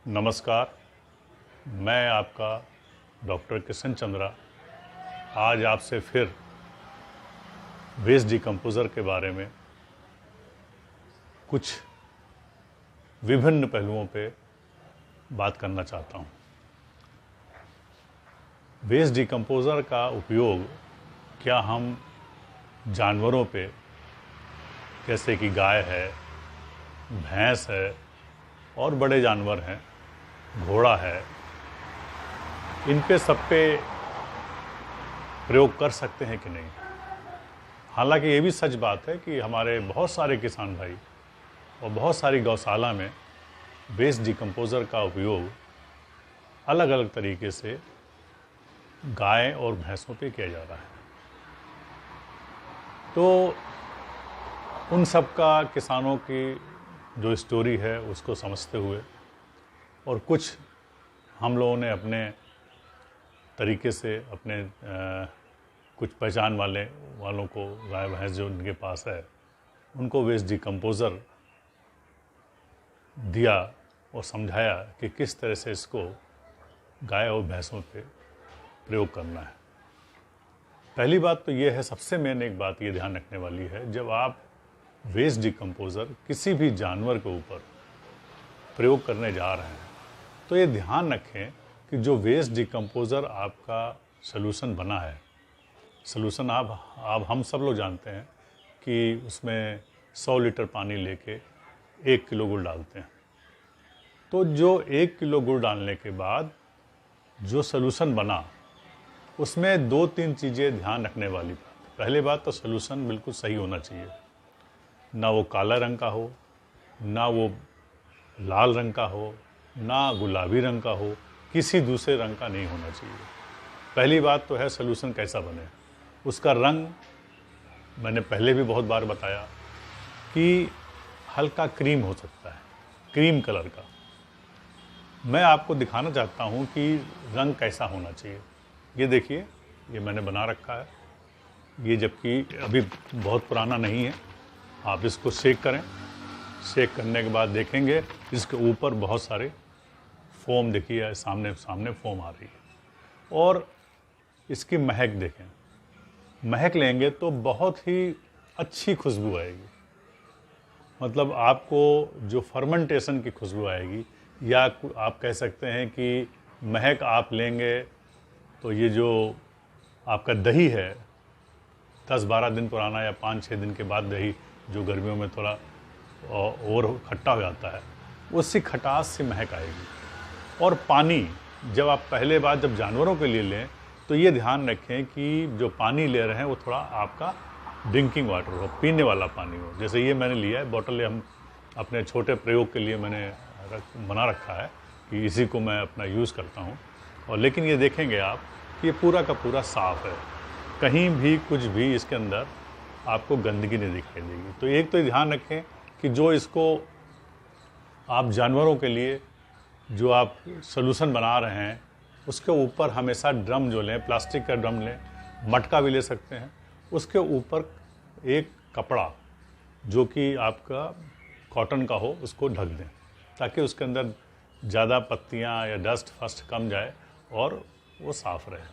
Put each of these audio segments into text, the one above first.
नमस्कार, मैं आपका डॉक्टर किशन चंद्रा आज आपसे फिर वेस्ट डिकम्पोज़र के बारे में कुछ विभिन्न पहलुओं पे बात करना चाहता हूँ। वेस्ट डिकम्पोज़र का उपयोग क्या हम जानवरों पे, जैसे कि गाय है, भैंस है और बड़े जानवर हैं, घोड़ा है, इन पे सब पे प्रयोग कर सकते हैं कि नहीं। हालांकि ये भी सच बात है कि हमारे बहुत सारे किसान भाई और बहुत सारी गौशाला में वेस्ट डिकम्पोज़र का उपयोग अलग अलग तरीके से गाय और भैंसों पे किया जा रहा है। तो उन सब का किसानों की जो स्टोरी है उसको समझते हुए और कुछ हम लोगों ने अपने तरीके से अपने कुछ पहचान वालों को, गाय भैंस जो उनके पास है, उनको वेस्ट डिकम्पोज़र दिया और समझाया कि किस तरह से इसको गाय और भैंसों पे प्रयोग करना है। पहली बात तो ये है, सबसे मेन एक बात ये ध्यान रखने वाली है, जब आप वेस्ट डिकम्पोज़र किसी भी जानवर के ऊपर प्रयोग करने जा रहे हैं तो ये ध्यान रखें कि जो वेस्ट डिकम्पोज़र आपका सॉल्यूशन बना है, सॉल्यूशन आप हम सब लोग जानते हैं कि उसमें 100 लीटर पानी लेके 1 किलो गुड़ डालते हैं। तो जो 1 किलो गुड़ डालने के बाद जो सॉल्यूशन बना, उसमें 2-3 चीज़ें ध्यान रखने वाली बात। पहली बात तो सॉल्यूशन बिल्कुल सही होना चाहिए, ना वो काला रंग का हो, ना वो लाल रंग का हो, ना गुलाबी रंग का हो, किसी दूसरे रंग का नहीं होना चाहिए। पहली बात तो है सॉल्यूशन कैसा बने। उसका रंग मैंने पहले भी बहुत बार बताया कि हल्का क्रीम हो सकता है, क्रीम कलर का। मैं आपको दिखाना चाहता हूँ कि रंग कैसा होना चाहिए। ये देखिए, ये मैंने बना रखा है। ये जबकि अभी बहुत पुराना नहीं है, आप इसको शेक करें। शेक करने के बाद देखेंगे इसके ऊपर बहुत सारे फोम, देखिए सामने फोम आ रही है। और इसकी महक देखें, महक लेंगे तो बहुत ही अच्छी खुशबू आएगी। मतलब आपको जो फर्मेंटेशन की खुशबू आएगी, या आप कह सकते हैं कि महक आप लेंगे तो ये जो आपका दही है 10-12 दिन पुराना या 5-6 दिन के बाद दही जो गर्मियों में थोड़ा और खट्टा हो जाता है, उससे खटास से महक आएगी। और पानी जब आप पहले बार जब जानवरों के लिए लें तो ये ध्यान रखें कि जो पानी ले रहे हैं वो थोड़ा आपका ड्रिंकिंग वाटर हो, पीने वाला पानी हो। जैसे ये मैंने लिया है बॉटल, हम अपने छोटे प्रयोग के लिए मैंने बना रखा है कि इसी को मैं अपना यूज़ करता हूँ। और लेकिन ये देखेंगे आप कि ये पूरा का पूरा साफ़ है, कहीं भी कुछ भी इसके अंदर आपको गंदगी नहीं दिखाई देगी। तो एक तो ध्यान रखें कि जो इसको आप जानवरों के लिए जो आप सॉल्यूशन बना रहे हैं, उसके ऊपर हमेशा ड्रम जो लें, प्लास्टिक का ड्रम लें, मटका भी ले सकते हैं, उसके ऊपर एक कपड़ा जो कि आपका कॉटन का हो उसको ढक दें, ताकि उसके अंदर ज़्यादा पत्तियाँ या डस्ट फस्ट कम जाए और वो साफ़ रहे।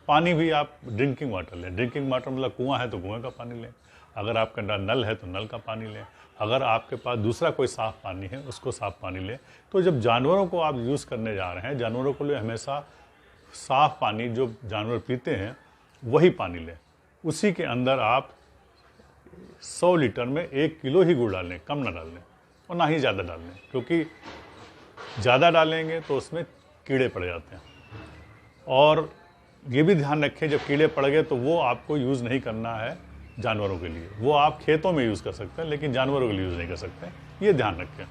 पानी भी आप ड्रिंकिंग वाटर लें। ड्रिंकिंग वाटर मतलब कुआं है तो कुएं का पानी लें, अगर आपके नल है तो नल का पानी लें, अगर आपके पास दूसरा कोई साफ़ पानी है उसको साफ़ पानी लें। तो जब जानवरों को आप यूज़ करने जा रहे हैं, जानवरों के लिए हमेशा साफ़ पानी जो जानवर पीते हैं वही पानी लें। उसी के अंदर आप 100 लीटर में 1 किलो ही गुड़ डालें, कम ना डालें और ना ही ज़्यादा डालें, क्योंकि ज़्यादा डालेंगे तो उसमें कीड़े पड़ जाते हैं। और ये भी ध्यान रखें, जब कीड़े पड़ गए तो वो आपको यूज़ नहीं करना है जानवरों के लिए। वो आप खेतों में यूज़ कर सकते हैं लेकिन जानवरों के लिए यूज़ नहीं कर सकते, ये ध्यान रखें।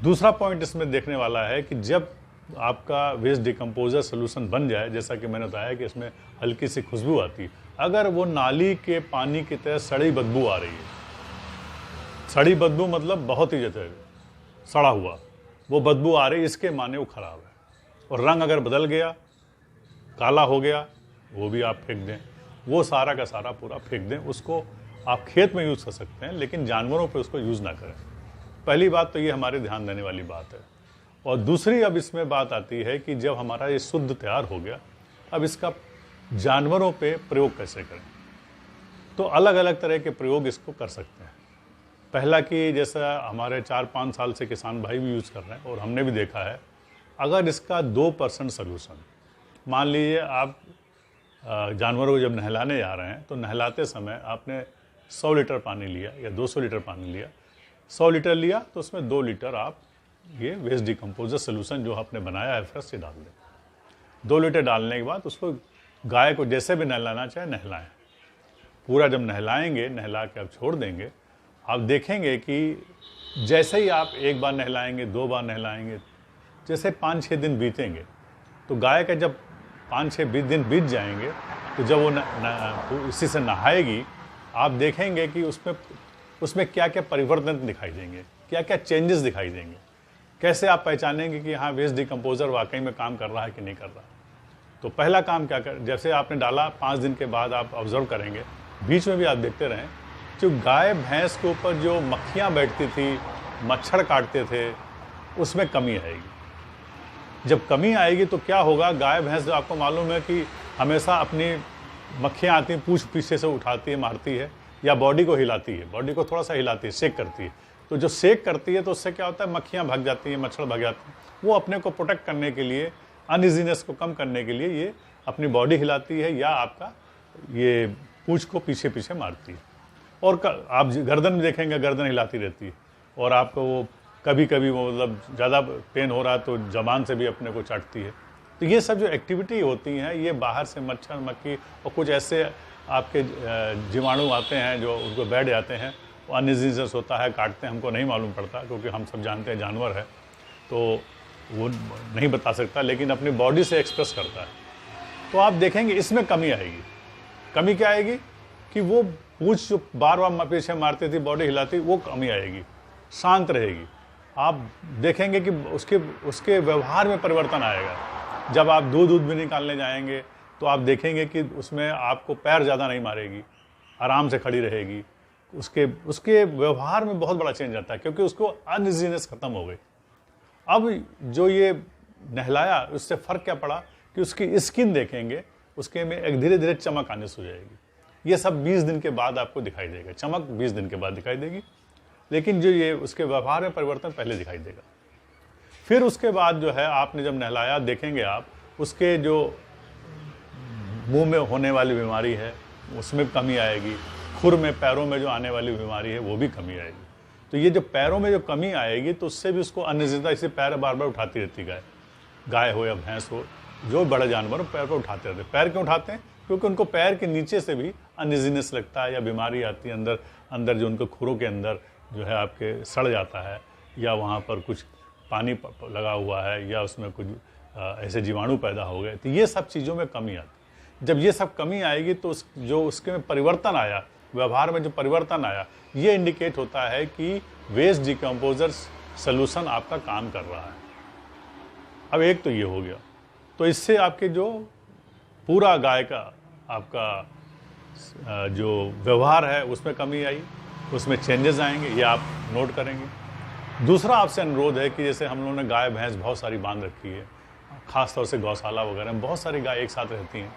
दूसरा पॉइंट इसमें देखने वाला है कि जब आपका वेस्ट डिकम्पोज़र सॉल्यूशन बन जाए, जैसा कि मैंने बताया कि इसमें हल्की सी खुशबू आती है, अगर वो नाली के पानी की तरह सड़ी बदबू आ रही है, सड़ी बदबू मतलब बहुत ही ज़्यादा सड़ा हुआ वो बदबू आ रही है, इसके माने वो ख़राब है। और रंग अगर बदल गया, काला हो गया, वो भी आप फेंक दें। वो सारा का सारा पूरा फेंक दें। उसको आप खेत में यूज़ कर सकते हैं लेकिन जानवरों पे उसको यूज़ ना करें। पहली बात तो ये हमारे ध्यान देने वाली बात है। और दूसरी अब इसमें बात आती है कि जब हमारा ये शुद्ध तैयार हो गया, अब इसका जानवरों पे प्रयोग कैसे करें। तो अलग अलग तरह के प्रयोग इसको कर सकते हैं। पहला कि जैसा हमारे 4-5 साल से किसान भाई भी यूज़ कर रहे हैं और हमने भी देखा है, अगर इसका 2% सोल्यूशन, मान लीजिए आप जानवरों को जब नहलाने जा रहे हैं तो नहलाते समय आपने 100 लीटर पानी लिया या 200 लीटर पानी लिया, 100 लीटर लिया तो उसमें 2 लीटर आप ये वेस्ट डिकम्पोजर सोल्यूशन जो आपने बनाया है फ्रेश से डाल दें। 2 लीटर डालने के बाद उसको गाय को जैसे भी नहलाना चाहे नहलाएं। पूरा जब नहलाएंगे, नहला के आप छोड़ देंगे, आप देखेंगे कि जैसे ही आप एक बार नहलाएंगे, 2 बार नहलाएंगे, जैसे 5-6 दिन बीतेंगे तो गाय का जब 5-6 दिन बीत जाएंगे तो जब वो इसी से नहाएगी, आप देखेंगे कि उसमें क्या क्या परिवर्तन दिखाई देंगे, क्या क्या चेंजेस दिखाई देंगे। कैसे आप पहचानेंगे कि हाँ वेस्ट डिकम्पोजर वाकई में काम कर रहा है कि नहीं कर रहा। तो पहला काम क्या कर, जैसे आपने डाला 5 दिन के बाद आप ऑब्जर्व करेंगे, बीच में भी आप देखते रहें, जो गाय भैंस के ऊपर जो मक्खियाँ बैठती थी, मच्छर काटते थे, उसमें कमी आएगी। जब कमी आएगी तो क्या होगा, गाय भैंस जो आपको मालूम है कि हमेशा अपनी मक्खियाँ आती हैं, पूंछ पीछे से उठाती है, मारती है या बॉडी को हिलाती है, बॉडी को थोड़ा सा हिलाती है, शेक करती है। तो जो शेक करती है तो उससे क्या होता है, मक्खियाँ भाग जाती हैं, मच्छर भाग जाते हैं। वो अपने को प्रोटेक्ट करने के लिए, अनइजीनेस को कम करने के लिए ये अपनी बॉडी हिलाती है या आपका ये पूंछ को पीछे पीछे मारती है। और आप गर्दन में देखेंगे, गर्दन हिलाती रहती है और आपको वो कभी कभी वो मतलब ज़्यादा पेन हो रहा है तो ज़बान से भी अपने को चाटती है। तो ये सब जो एक्टिविटी होती हैं, ये बाहर से मच्छर, मक्खी और कुछ ऐसे आपके जीवाणु आते हैं जो उनको बैठ जाते हैं, वो अनइजीनेस होता है, काटते हैं, हमको नहीं मालूम पड़ता क्योंकि हम सब जानते हैं जानवर है तो वो नहीं बता सकता, लेकिन अपनी बॉडी से एक्सप्रेस करता है। तो आप देखेंगे इसमें कमी आएगी। कमी क्या आएगी कि वो पूंछ जो बार बार पीछे मारती थी, बॉडी हिलाती, वो कमी आएगी, शांत रहेगी। आप देखेंगे कि उसके व्यवहार में परिवर्तन आएगा। जब आप दूध भी निकालने जाएंगे तो आप देखेंगे कि उसमें आपको पैर ज़्यादा नहीं मारेगी, आराम से खड़ी रहेगी। उसके व्यवहार में बहुत बड़ा चेंज आता है क्योंकि उसको अनइजीनेस खत्म हो गई। अब जो ये नहलाया उससे फ़र्क क्या पड़ा कि उसकी स्किन देखेंगे, उसके में एक धीरे धीरे चमक आने से हो जाएगी। ये सब 20 दिन के बाद आपको दिखाई देगा, चमक 20 दिन के बाद दिखाई देगी, लेकिन जो ये उसके व्यवहार में परिवर्तन पहले दिखाई देगा। फिर उसके बाद जो है आपने जब नहलाया, देखेंगे आप उसके जो मुंह में होने वाली बीमारी है उसमें कमी आएगी, खुर में, पैरों में जो आने वाली बीमारी है वो भी कमी आएगी। तो ये जो पैरों में जो कमी आएगी तो उससे भी उसको अनिश्चितता, इसे पैर बार बार उठाती रहती गाय हो या भैंस हो, जो बड़ा जानवर हो पैर पर उठाते रहते। पैर क्यों उठाते हैं? क्योंकि उनको पैर के नीचे से भी अनइजीनेस लगता है या बीमारी आती है, अंदर जो उनको खुरों के अंदर जो है आपके सड़ जाता है या वहाँ पर कुछ पानी लगा हुआ है या उसमें कुछ ऐसे जीवाणु पैदा हो गए, तो ये सब चीज़ों में कमी आती। जब ये सब कमी आएगी तो उसके में परिवर्तन आया, व्यवहार में जो परिवर्तन आया, ये इंडिकेट होता है कि वेस्ट डिकम्पोजर सॉल्यूशन आपका काम कर रहा है। अब एक तो ये हो गया, तो इससे आपके जो पूरा गाय का आपका जो व्यवहार है उसमें कमी आई, उसमें चेंजेस आएंगे, ये आप नोट करेंगे। दूसरा आपसे अनुरोध है कि जैसे हम लोगों ने गाय भैंस बहुत सारी बांध रखी है, ख़ास तौर से गौशाला वगैरह में बहुत सारी गाय एक साथ रहती हैं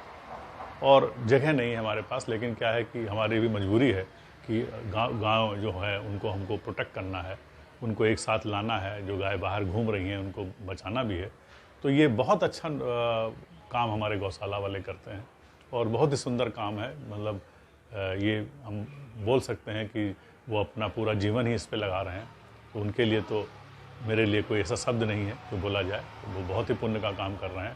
और जगह नहीं है हमारे पास, लेकिन क्या है कि हमारी भी मजबूरी है कि गाँव जो है उनको हमको प्रोटेक्ट करना है, उनको एक साथ लाना है। जो गाय बाहर घूम रही हैं उनको बचाना भी है। तो ये बहुत अच्छा काम हमारे गौशाला वाले करते हैं और बहुत ही सुंदर काम है। मतलब ये हम बोल सकते हैं कि वो अपना पूरा जीवन ही इस पे लगा रहे हैं। तो उनके लिए तो मेरे लिए कोई ऐसा शब्द नहीं है जो बोला जाए। वो बहुत ही पुण्य का काम कर रहे हैं,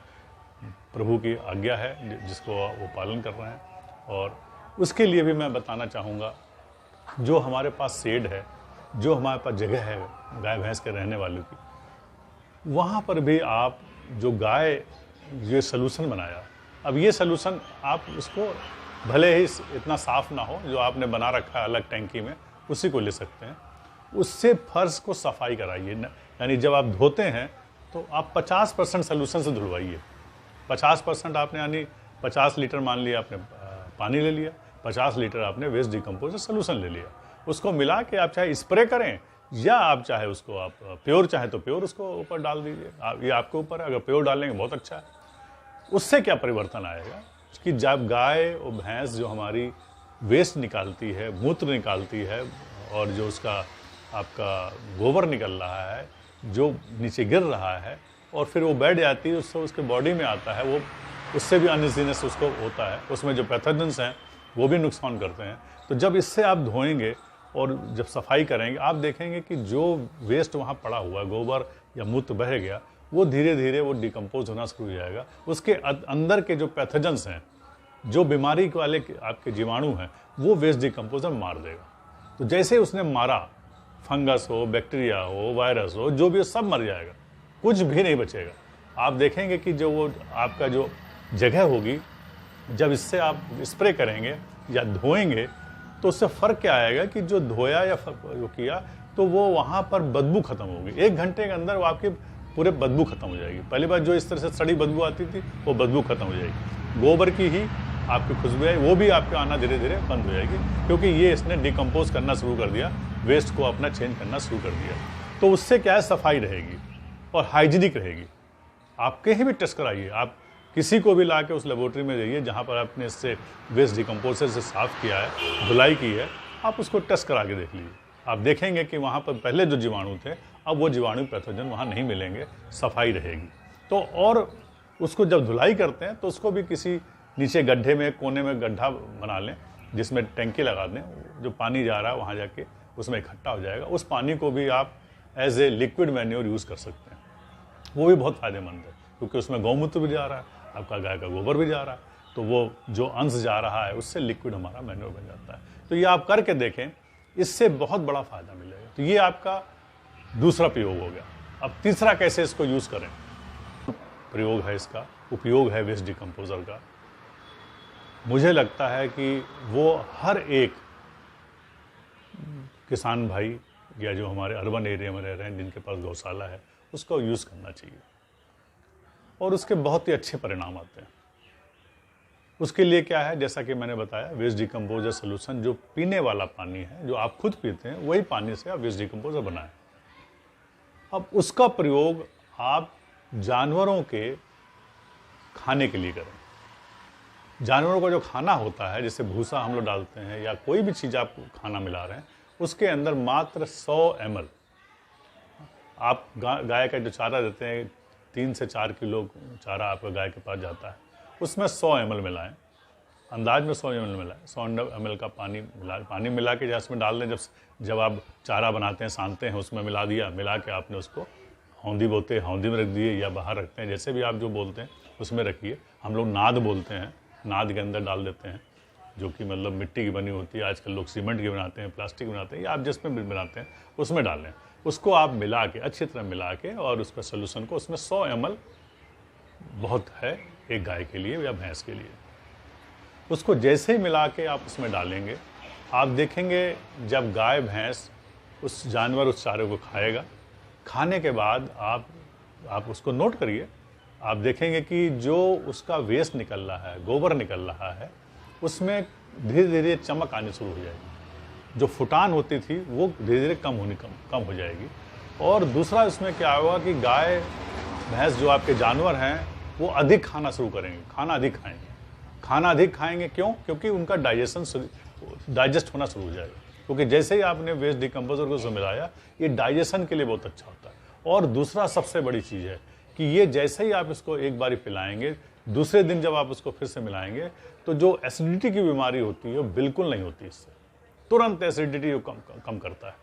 प्रभु की आज्ञा है जिसको वो पालन कर रहे हैं। और उसके लिए भी मैं बताना चाहूँगा, जो हमारे पास शेड है, जो हमारे पास जगह है गाय भैंस के रहने वालों की, वहाँ पर भी आप जो गाय ये सलूशन बनाया, अब ये सलूशन आप उसको भले ही इतना साफ़ ना हो जो आपने बना रखा है अलग टैंकी में, उसी को ले सकते हैं। उससे फर्श को सफाई कराइए, यानी जब आप धोते हैं तो आप 50% सलूशन से धुलवाइए। 50% आपने, यानी 50 लीटर मान लिया आपने पानी ले लिया, 50 लीटर आपने वेस्ट डिकम्पोजर सलूशन ले लिया, उसको मिला के आप चाहे स्प्रे करें या आप चाहे उसको आप प्योर चाहे तो प्योर उसको ऊपर डाल दीजिए, ये आपके ऊपर है। अगर प्योर डालेंगे बहुत अच्छा है। उससे क्या परिवर्तन आएगा कि जब गाय और भैंस जो हमारी वेस्ट निकालती है, मूत्र निकालती है, और जो उसका आपका गोबर निकल रहा है जो नीचे गिर रहा है और फिर वो बैठ जाती है, उससे उसके बॉडी में आता है, वो उससे भी अनइजीनेस उसको होता है, उसमें जो पैथोजेंस हैं वो भी नुकसान करते हैं। तो जब इससे आप धोएंगे और जब सफाई करेंगे, आप देखेंगे कि जो वेस्ट वहाँ पड़ा हुआ है, गोबर या मूत्र बह गया, वो धीरे धीरे वो डिकम्पोज होना शुरू हो जाएगा। उसके अंदर के जो पैथोजेंस हैं, जो बीमारी वाले आपके जीवाणु हैं, वो वेस्ट डिकम्पोजर मार देगा। तो जैसे उसने मारा, फंगस हो, बैक्टीरिया हो, वायरस हो, जो भी सब मर जाएगा, कुछ भी नहीं बचेगा। आप देखेंगे कि जो वो आपका जो जगह होगी, जब इससे आप स्प्रे करेंगे या धोएंगे तो उससे फ़र्क क्या आएगा कि जो धोया या वो किया तो वो वहाँ पर बदबू खत्म होगी। 1 घंटे के अंदर वो आपकी पूरे बदबू खत्म हो जाएगी। पहली बार जो इस तरह से सड़ी बदबू आती थी वो बदबू खत्म हो जाएगी। गोबर की ही आपकी खुशबू है वो भी आपके आना धीरे धीरे बंद हो जाएगी, क्योंकि ये इसने डिकम्पोज करना शुरू कर दिया, वेस्ट को अपना चेंज करना शुरू कर दिया। तो उससे क्या है, सफाई रहेगी और हाइजीनिक रहेगी। आप कहीं भी टेस्ट कराइए, आप किसी को भी ला के उस लेबोरेटरी में जाइए जहाँ पर आपने इससे वेस्ट डिकम्पोजर से साफ़ किया है, धुलाई की है, आप उसको टेस्ट करा के देख लीजिए। आप देखेंगे कि वहाँ पर पहले जो जीवाणु थे, अब वो जीवाणु पैथोजन वहाँ नहीं मिलेंगे, सफाई रहेगी। तो और उसको जब धुलाई करते हैं तो उसको भी किसी नीचे गड्ढे में, कोने में गड्ढा बना लें जिसमें टैंकी लगा दें, जो पानी जा रहा है वहाँ जाके उसमें इकट्ठा हो जाएगा। उस पानी को भी आप as a liquid manure use कर सकते हैं, वो भी बहुत फ़ायदेमंद है, क्योंकि उसमें गौमूत्र भी जा रहा है, आपका गाय का गोबर भी जा रहा है, तो वो जो अंश जा रहा है उससे लिक्विड हमारा मैन्योर बन जाता है। तो ये आप करके देखें, इससे बहुत बड़ा फ़ायदा मिलेगा। तो ये आपका दूसरा प्रयोग हो गया। अब तीसरा कैसे इसको यूज़ करें, प्रयोग है इसका, उपयोग है वेस्ट डिकम्पोजर का। मुझे लगता है कि वो हर एक किसान भाई या जो हमारे अर्बन एरिया में रह रहे हैं, जिनके पास गौशाला है, उसको यूज़ करना चाहिए और उसके बहुत ही अच्छे परिणाम आते हैं। उसके लिए क्या है, जैसा कि मैंने बताया, वेस्ट डिकम्पोजर सोल्यूशन जो पीने वाला पानी है, जो आप खुद पीते हैं, वही पानी से आप वेस्ट डिकम्पोजर बनाएं। अब उसका प्रयोग आप जानवरों के खाने के लिए करें। जानवरों का जो खाना होता है, जैसे भूसा हम लोग डालते हैं या कोई भी चीज़ आप खाना मिला रहे हैं, उसके अंदर मात्र 100 ml आप गाय का जो चारा देते हैं, 3 से 4 किलो चारा आपका गाय के पास जाता है, उसमें 100 ml मिलाएं, अंदाज में 100 ml मिलाएं। 100 ml का पानी मिला के उसमें डाल दें। जब आप चारा बनाते हैं, सानते हैं, उसमें मिला दिया, मिला के आपने उसको हौंदी बोलते हैं, हौंदी में रख दिए या बाहर रखते हैं, जैसे भी आप जो बोलते हैं उसमें रखिए। हम लोग नाद बोलते हैं, नाद के अंदर डाल देते हैं, जो कि मतलब मिट्टी की बनी होती है। आजकल लोग सीमेंट की बनाते हैं, प्लास्टिक बनाते हैं, या आप जिसमें भी बनाते हैं उसमें डाल लें। उसको आप मिला के, अच्छी तरह मिला के, और उसका सोल्यूशन को, उसमें 100 ml बहुत है एक गाय के लिए या भैंस के लिए। उसको जैसे ही मिला के आप उसमें डालेंगे, आप देखेंगे जब गाय भैंस उस जानवर उस चारे को खाएगा, खाने के बाद आप उसको नोट करिए, आप देखेंगे कि जो उसका वेस्ट निकल रहा है, गोबर निकल रहा है, उसमें धीरे धीरे चमक आनी शुरू हो जाएगी। जो फुटान होती थी वो धीरे धीरे कम हो जाएगी। और दूसरा इसमें क्या होगा कि गाय भैंस जो आपके जानवर हैं वो अधिक खाना शुरू करेंगे, खाना अधिक खाएंगे। क्यों? क्योंकि उनका डाइजेस्ट होना शुरू हो जाएगा। क्योंकि जैसे ही आपने वेस्ट डिकम्पोजर को उसमें मिलाया, ये डाइजेशन के लिए बहुत अच्छा होता है। और दूसरा सबसे बड़ी चीज़ है कि ये जैसे ही आप इसको एक बारी पिलाएंगे, दूसरे दिन जब आप उसको फिर से मिलाएंगे, तो जो एसिडिटी की बीमारी होती है वो बिल्कुल नहीं होती। इससे तुरंत एसिडिटी कम करता है।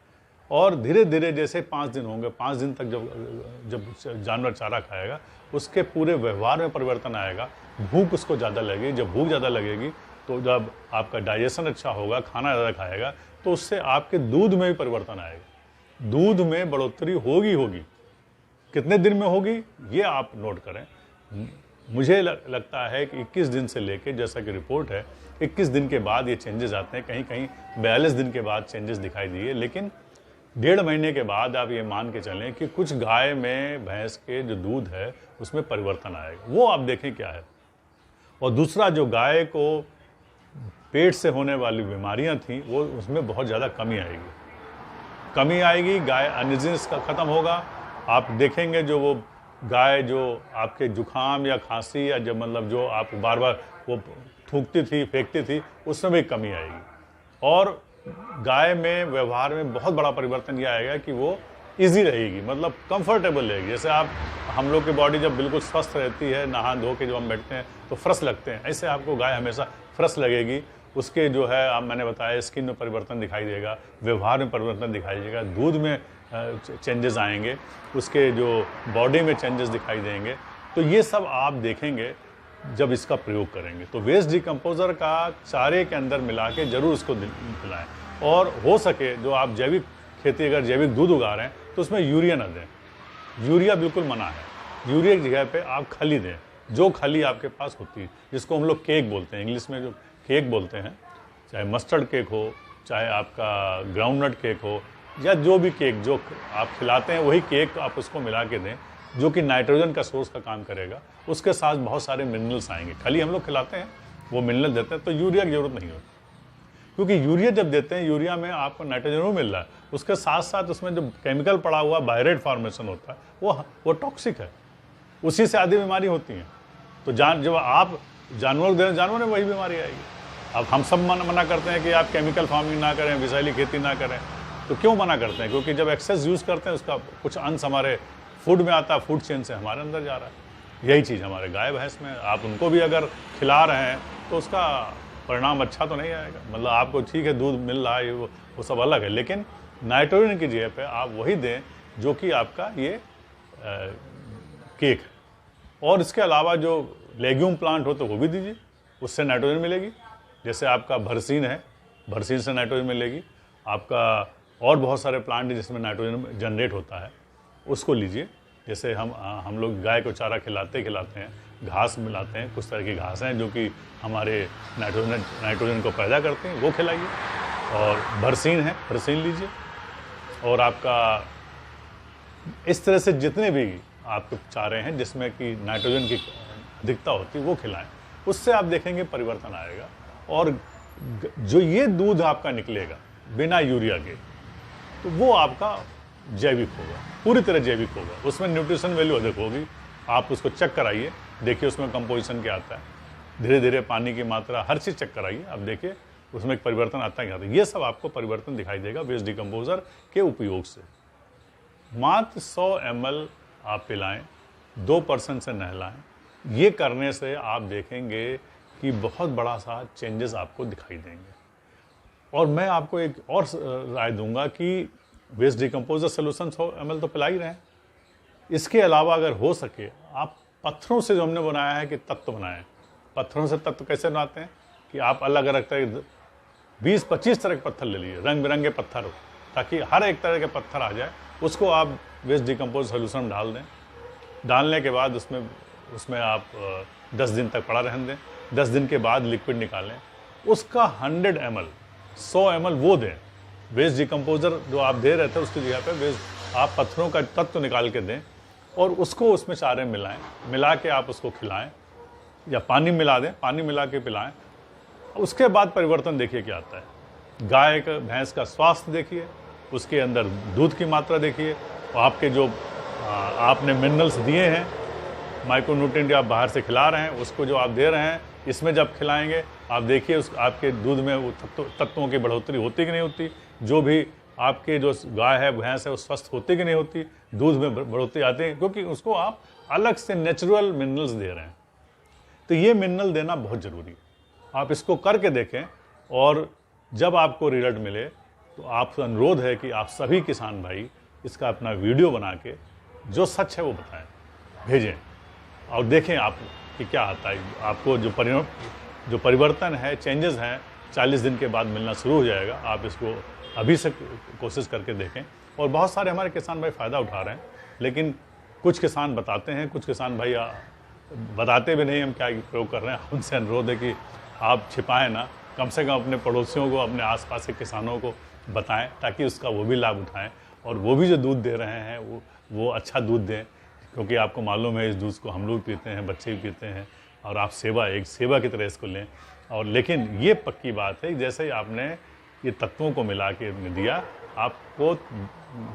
और धीरे धीरे जैसे 5 दिन होंगे, 5 दिन तक जब जानवर चारा खाएगा, उसके पूरे व्यवहार में परिवर्तन आएगा। भूख उसको ज़्यादा लगेगी। जब भूख ज़्यादा लगेगी तो जब आपका डाइजेशन अच्छा होगा, खाना ज़्यादा खाएगा, तो उससे आपके दूध में भी परिवर्तन आएगा। दूध में बढ़ोतरी होगी। कितने दिन में होगी ये आप नोट करें। मुझे लगता है कि 21 दिन से लेके, जैसा कि रिपोर्ट है, 21 दिन के बाद ये चेंजेस आते हैं। कहीं कहीं 42 दिन के बाद चेंजेस दिखाई दिए, लेकिन 1.5 महीने के बाद आप ये मान के चलें कि कुछ गाय में, भैंस के जो दूध है उसमें परिवर्तन आएगा। वो आप देखें क्या है। और दूसरा, जो गाय को पेट से होने वाली बीमारियां थी, वो उसमें बहुत ज़्यादा कमी आएगी। कमी आएगी, गाय अनइजीनेस का ख़त्म होगा। आप देखेंगे जो वो गाय जो आपके जुखाम या खांसी या जब मतलब जो आप बार बार वो थूकती थी, फेंकती थी, उसमें भी कमी आएगी। और गाय में व्यवहार में बहुत बड़ा परिवर्तन ये आएगा कि वो इजी रहेगी, मतलब कंफर्टेबल रहेगी। जैसे आप हम लोग की बॉडी जब बिल्कुल स्वस्थ रहती है, नहा धो के जब हम बैठते हैं तो फ्रेश लगते हैं, ऐसे आपको गाय हमेशा फ्रेश लगेगी। उसके जो है आप मैंने बताया स्किन में परिवर्तन दिखाई देगा, व्यवहार में परिवर्तन दिखाई देगा, दूध में चेंजेस आएंगे, उसके जो बॉडी में चेंजेस दिखाई देंगे। तो ये सब आप देखेंगे जब इसका प्रयोग करेंगे। तो वेस्ट डिकम्पोज़र का चारे के अंदर मिला के ज़रूर उसको खिलाएँ। और हो सके जो आप जैविक खेती अगर जैविक दूध उगा रहे हैं तो उसमें यूरिया ना दें, यूरिया बिल्कुल मना है। यूरिया की जगह पे आप खली दें, जो खली आपके पास होती है, जिसको हम लोग केक बोलते हैं, इंग्लिश में जो केक बोलते हैं, चाहे मस्टर्ड केक हो, चाहे आपका ग्राउंडनट केक हो, या जो भी केक जो आप खिलाते हैं वही केक आप उसको मिला के दें, जो कि नाइट्रोजन का सोर्स का काम करेगा। उसके साथ बहुत सारे मिनरल्स आएंगे। खली हम लोग खिलाते हैं, वो मिनरल देते हैं, तो यूरिया की ज़रूरत नहीं होती, क्योंकि यूरिया जब देते हैं, यूरिया में आपको नाइट्रोजन भी मिल रहा है, उसके साथ साथ उसमें जो केमिकल पड़ा हुआ बायरेट फॉर्मेशन होता है वो टॉक्सिक है, उसी से आधी बीमारी होती हैं। तो जब आप जानवर दे जानवर में वही बीमारी आएगी। अब हम सब मना करते हैं कि आप केमिकल फार्मिंग ना करें, विषैली खेती ना करें, तो क्यों मना करते हैं? क्योंकि जब एक्सेस यूज़ करते हैं उसका कुछ अंश हमारे फूड में आता है, फूड चेन से हमारे अंदर जा रहा है। यही चीज़ हमारे गाय भैंस में, आप उनको भी अगर खिला रहे हैं तो उसका परिणाम अच्छा तो नहीं आएगा। मतलब आपको ठीक है दूध मिल रहा है, वो सब अलग है, लेकिन नाइट्रोजन की जगह पे आप वही दें जो कि आपका ये केक है। और इसके अलावा जो लेग्यूम प्लांट हो तो वो भी दीजिए, उससे नाइट्रोजन मिलेगी। जैसे आपका भरसीन है, भरसीन से नाइट्रोजन मिलेगी। आपका और बहुत सारे प्लांट जिसमें नाइट्रोजन जनरेट होता है, उसको लीजिए। जैसे हम लोग गाय को चारा खिलाते हैं, घास मिलाते हैं, कुछ तरह की घास हैं जो कि हमारे नाइट्रोजन को पैदा करते हैं, वो खिलाइए। और भरसीन है, भरसीन लीजिए। और आपका इस तरह से जितने भी आपके चारे हैं जिसमें कि नाइट्रोजन की अधिकता होती है वो खिलाएं, उससे आप देखेंगे परिवर्तन आएगा। और जो ये दूध आपका निकलेगा बिना यूरिया के, तो वो आपका जैविक होगा, पूरी तरह जैविक होगा। उसमें न्यूट्रिशन वैल्यू अधिक होगी। आप उसको चेक कराइए, देखिए उसमें कंपोजिशन क्या आता है, धीरे धीरे पानी की मात्रा, हर चीज़ चेक कराइए, आप देखिए उसमें एक परिवर्तन आता है क्या आता है। ये सब आपको परिवर्तन दिखाई देगा वेस्ट डिकम्पोज़र के उपयोग से। मात्र 100 ml आप पिलाएं, 2% से नहलाएं। ये करने से आप देखेंगे कि बहुत बड़ा सा चेंजेस आपको दिखाई देंगे। और मैं आपको एक और राय दूंगा कि वेस्ट डिकम्पोज़र सोल्यूशन 100 ml तो पिला ही रहे हैं, इसके अलावा अगर हो सके आप पत्थरों से जो हमने बनाया है कि तत्व बनाएं। पत्थरों से तत्व कैसे बनाते हैं कि आप अलग अलग तरह 20-25 तरह के पत्थर ले लीजिए, रंग बिरंगे पत्थर हो, ताकि हर एक तरह के पत्थर आ जाए। उसको आप वेस्ट डिकम्पोज सोल्यूशन में डाल दें। डालने के बाद उसमें आप 10 दिन तक पड़ा रहने दें। 10 दिन के बाद लिक्विड निकालें, उसका 100 ml 100 ml वो दें। वेस्ट डिकम्पोज़र जो आप दे रहे थे उसकी जगह पे वेस्ट आप पत्थरों का तत्व निकाल के दें और उसको उसमें चारे मिलाएं, मिला के आप उसको खिलाएं या पानी मिला दें, पानी मिला के पिलाएं। उसके बाद परिवर्तन देखिए क्या आता है। गाय का भैंस का स्वास्थ्य देखिए, उसके अंदर दूध की मात्रा देखिए, और आपके जो आपने मिनरल्स दिए हैं, माइक्रोन्यूट्रिएंट आप बाहर से खिला रहे हैं, उसको जो आप दे रहे हैं इसमें जब खिलाएंगे आप देखिए उस आपके दूध में वो तत्वों की बढ़ोतरी होती कि नहीं होती। जो भी आपके जो गाय है भैंस है वो स्वस्थ होती कि नहीं होती, दूध में बढ़ोतरी आती है, क्योंकि उसको आप अलग से नेचुरल मिनरल्स दे रहे हैं। तो ये मिनरल देना बहुत ज़रूरी है। आप इसको करके देखें और जब आपको रिजल्ट मिले तो आपसे अनुरोध है कि आप सभी किसान भाई इसका अपना वीडियो बना के जो सच है वो बताएं, भेजें और देखें आप कि क्या आता है। आपको जो परिवर्तन है, चेंजेस हैं, 40 दिन के बाद मिलना शुरू हो जाएगा। आप इसको अभी से कोशिश करके देखें। और बहुत सारे हमारे किसान भाई फ़ायदा उठा रहे हैं, लेकिन कुछ किसान बताते हैं, कुछ किसान भाई बताते भी नहीं हम क्या प्रयोग कर रहे हैं। उनसे अनुरोध है कि आप छिपाएं ना, कम से कम अपने पड़ोसियों को, अपने आसपास के किसानों को बताएं, ताकि उसका वो भी लाभ उठाएं और वो भी जो दूध दे रहे हैं वो अच्छा दूध दें। क्योंकि आपको मालूम है इस दूध को हम लोग पीते हैं, बच्चे भी पीते हैं, और आप एक सेवा की तरह इसको लें। और लेकिन ये पक्की बात है, जैसे ही आपने ये तत्वों को मिला के दिया, आपको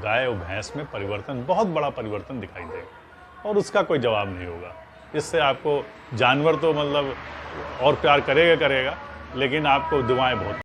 गाय और भैंस में परिवर्तन, बहुत बड़ा परिवर्तन दिखाई देगा और उसका कोई जवाब नहीं होगा। इससे आपको जानवर तो मतलब और प्यार करेगा, लेकिन आपको दुआएं बहुत